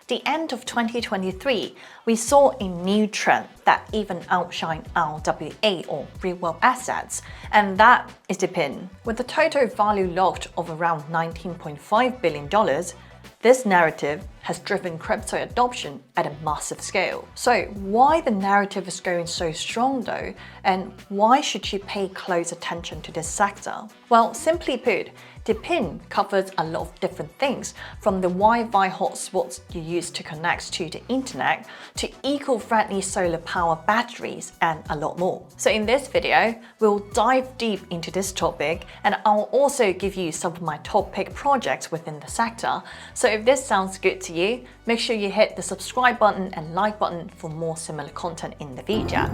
the end of 2023, we saw a new trend that even outshined RWA or real-world assets, and that is DePIN. With a total value logged of around $19.5 billion, this narrative has driven crypto adoption at a massive scale. So why the narrative is going so strong though, and why should you pay close attention to this sector? Well, simply put, DePIN covers a lot of different things, from the Wi-Fi hotspots you use to connect to the internet, to eco-friendly solar power batteries, and a lot more. So in this video, we'll dive deep into this topic, and I'll also give you some of my top pick projects within the sector. So if this sounds good to you, make sure you hit the subscribe button and like button for more similar content in the future.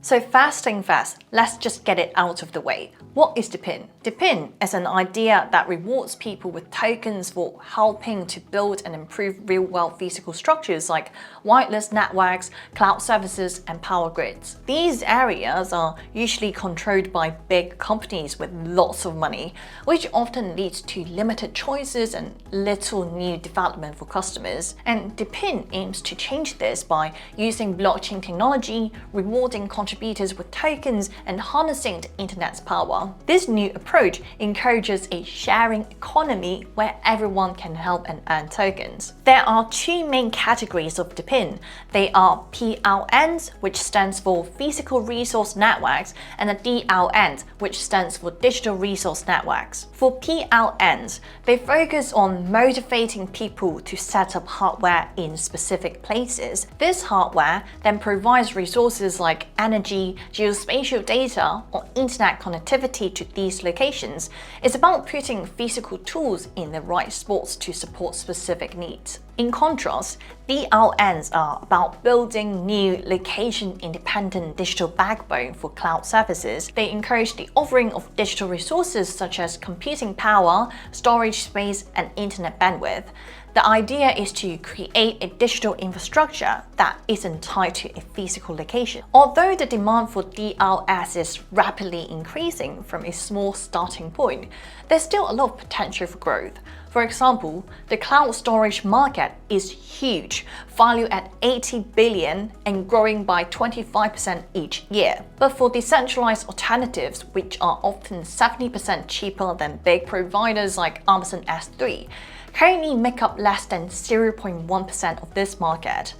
So fast thing fast, let's just get it out of the way. What is DePIN? DePIN is an idea that rewards people with tokens for helping to build and improve real-world physical structures like wireless networks, cloud services, and power grids. These areas are usually controlled by big companies with lots of money, which often leads to limited choices and little new development for customers. And DePIN aims to change this by using blockchain technology, rewarding contributors with tokens, and harnessing the internet's power. This new approach encourages a sharing economy where everyone can help and earn tokens. There are two main categories of DePIN. They are PRNs, which stands for Physical Resource Networks, and the DRNs, which stands for Digital Resource Networks. For PRNs, they focus on motivating people to set up hardware in specific places. This hardware then provides resources like energy, geospatial data, or internet connectivity to these locations. It's about putting physical tools in the right spots to support specific needs. In contrast, DRNs are about building new location-independent digital backbone for cloud services. They encourage the offering of digital resources such as computing power, storage space, and internet bandwidth. The idea is to create a digital infrastructure that isn't tied to a physical location. Although the demand for DRS is rapidly increasing from a small starting point, there's still a lot of potential for growth. For example, the cloud storage market is huge, valued at 80 billion and growing by 25% each year. But for decentralized alternatives, which are often 70% cheaper than big providers like Amazon S3, currently make up less than 0.1% of this market.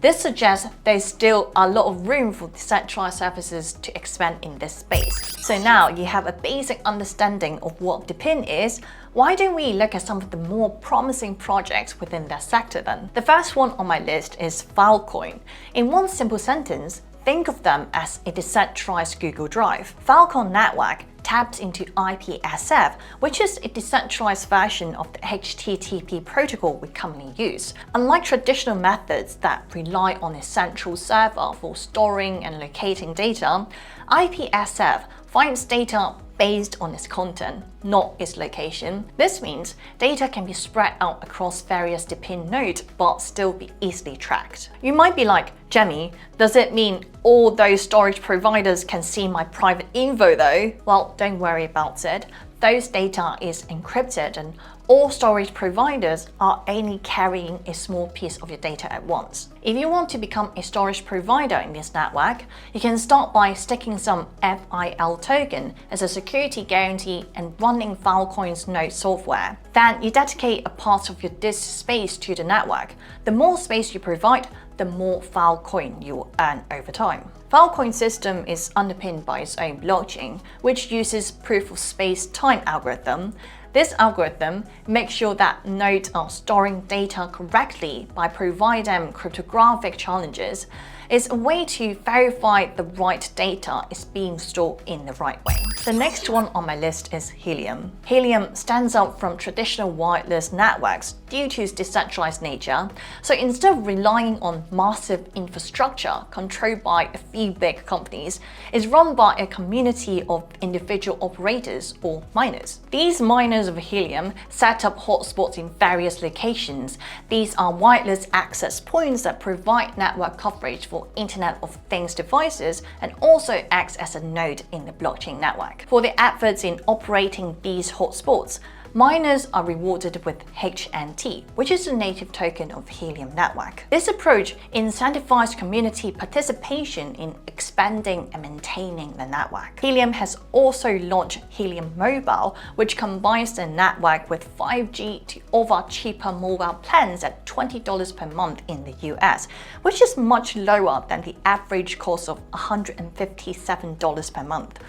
This suggests there's still a lot of room for decentralized services to expand in this space. So now you have a basic understanding of what DePIN is. Why don't we look at some of the more promising projects within that sector then? The first one on my list is Filecoin. In one simple sentence, think of them as a decentralized Google Drive. Filecoin network taps into IPSF, which is a decentralized version of the HTTP protocol we commonly use. Unlike traditional methods that rely on a central server for storing and locating data, IPSF finds data based on its content, not its location. This means data can be spread out across various DePIN nodes but still be easily tracked. You might be like, Jemmy, does it mean all those storage providers can see my private info though? Well, don't worry about it. Those data is encrypted and all storage providers are only carrying a small piece of your data at once. If you want to become a storage provider in this network, you can start by sticking some FIL token as a security guarantee and running Filecoin's node software. Then you dedicate a part of your disk space to the network. The more space you provide, the more Filecoin you will earn over time. Filecoin system is underpinned by its own blockchain, which uses proof of space time algorithm. This algorithm makes sure that nodes are storing data correctly by providing them cryptographic challenges. It's a way to verify the right data is being stored in the right way. The next one on my list is Helium. Helium stands out from traditional wireless networks due to its decentralized nature. So instead of relying on massive infrastructure controlled by a few big companies, it's run by a community of individual operators or miners. These miners of Helium set up hotspots in various locations. These are wireless access points that provide network coverage for Internet of Things devices and also acts as a node in the blockchain network. For the efforts in operating these hotspots, miners are rewarded with HNT, which is the native token of Helium network. This approach incentivizes community participation in expanding and maintaining the network. Helium has also launched Helium Mobile, which combines the network with 5G to offer cheaper mobile plans at $20 per month in the US, which is much lower than the average cost of $157 per month.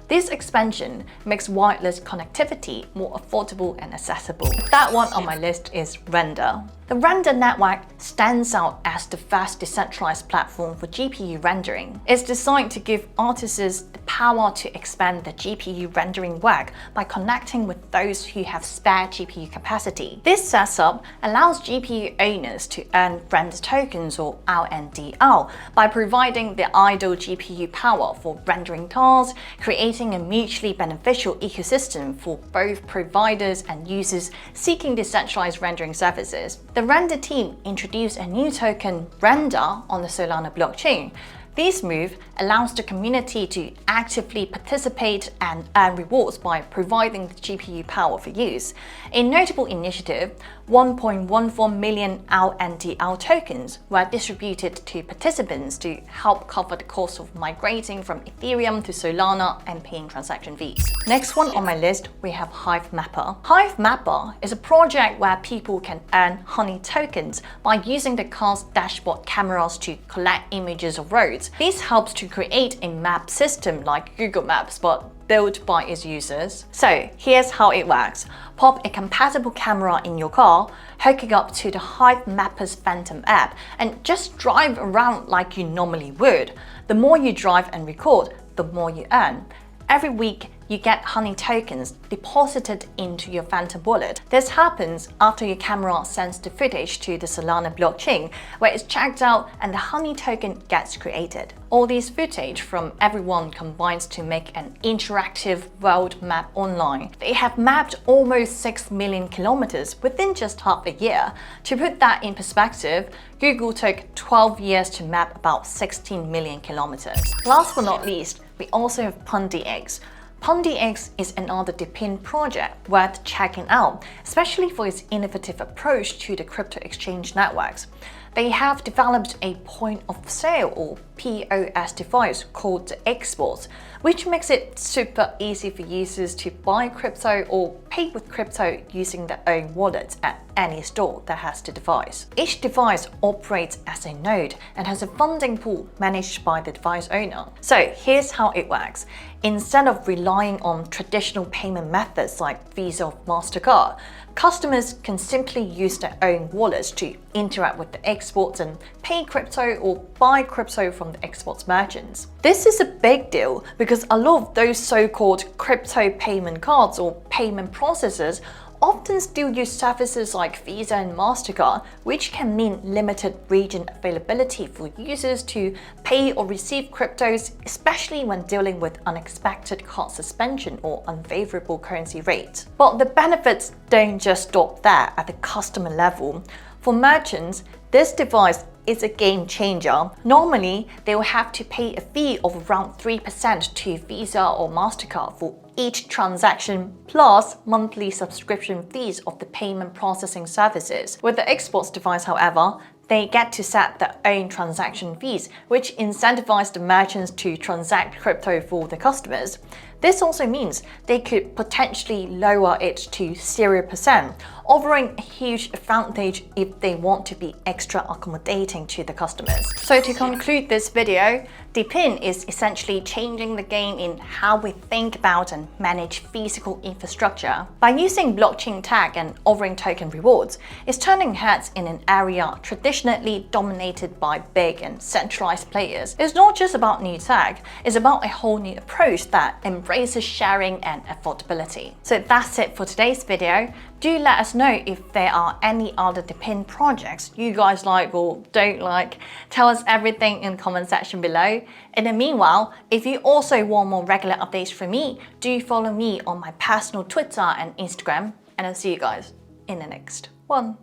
This expansion makes wireless connectivity more affordable and accessible. That one on my list is Render. The Render network stands out as the first decentralized platform for GPU rendering. It's designed to give artists the power to expand the GPU rendering work by connecting with those who have spare GPU capacity. This setup allows GPU owners to earn render tokens or RNDR by providing the idle GPU power for rendering tasks, creating a mutually beneficial ecosystem for both providers and users seeking decentralized rendering services. The Render team introduced a new token, Render, on the Solana blockchain. This move allows the community to actively participate and earn rewards by providing the GPU power for use. A notable initiative, 1.14 million RNDR tokens were distributed to participants to help cover the cost of migrating from Ethereum to Solana and paying transaction fees. Next one on my list, we have Hivemapper. Hivemapper is a project where people can earn Honey tokens by using the car's dashboard cameras to collect images of roads. This helps to create a map system like Google Maps, but built by its users. So here's how it works. Pop a compatible camera in your car, hook it up to the Hivemapper's Phantom app, and just drive around like you normally would. The more you drive and record, the more you earn. Every week, you get Honey tokens deposited into your Phantom wallet. This happens after your camera sends the footage to the Solana blockchain, where it's checked out and the Honey token gets created. All this footage from everyone combines to make an interactive world map online. They have mapped almost 6 million kilometers within just half a year. To put that in perspective, Google took 12 years to map about 16 million kilometers. Last but not least, we also have Pundi X. Pundi X is another DePIN project worth checking out, especially for its innovative approach to the crypto exchange networks. They have developed a point of sale or POS device called the Xbox, which makes it super easy for users to buy crypto or pay with crypto using their own wallet at any store that has the device. Each device operates as a node and has a funding pool managed by the device owner. So here's how it works. Instead of relying on traditional payment methods like Visa or MasterCard, customers can simply use their own wallets to interact with the Xbox and pay crypto or buy crypto from the Xbox merchants. This is a big deal because a lot of those so-called crypto payment cards or payment processors often still use services like Visa and MasterCard, which can mean limited region availability for users to pay or receive cryptos, especially when dealing with unexpected card suspension or unfavorable currency rates. But the benefits don't just stop there at the customer level. For merchants, this device is a game changer. Normally, they will have to pay a fee of around 3% to Visa or MasterCard for each transaction, plus monthly subscription fees of the payment processing services. With the Xbox device, however, they get to set their own transaction fees, which incentivize the merchants to transact crypto for the customers. This also means they could potentially lower it to 0%, offering a huge advantage if they want to be extra accommodating to the customers. So to conclude this video, DePIN is essentially changing the game in how we think about and manage physical infrastructure. By using blockchain tech and offering token rewards, it's turning heads in an area traditionally dominated by big and centralized players. It's not just about new tech, it's about a whole new approach that embraces sharing and affordability. So that's it for today's video. Do let us know if there are any other DePIN projects you guys like or don't like. Tell us everything in the comment section below. In the meanwhile, if you also want more regular updates from me, do follow me on my personal Twitter and Instagram, and I'll see you guys in the next one.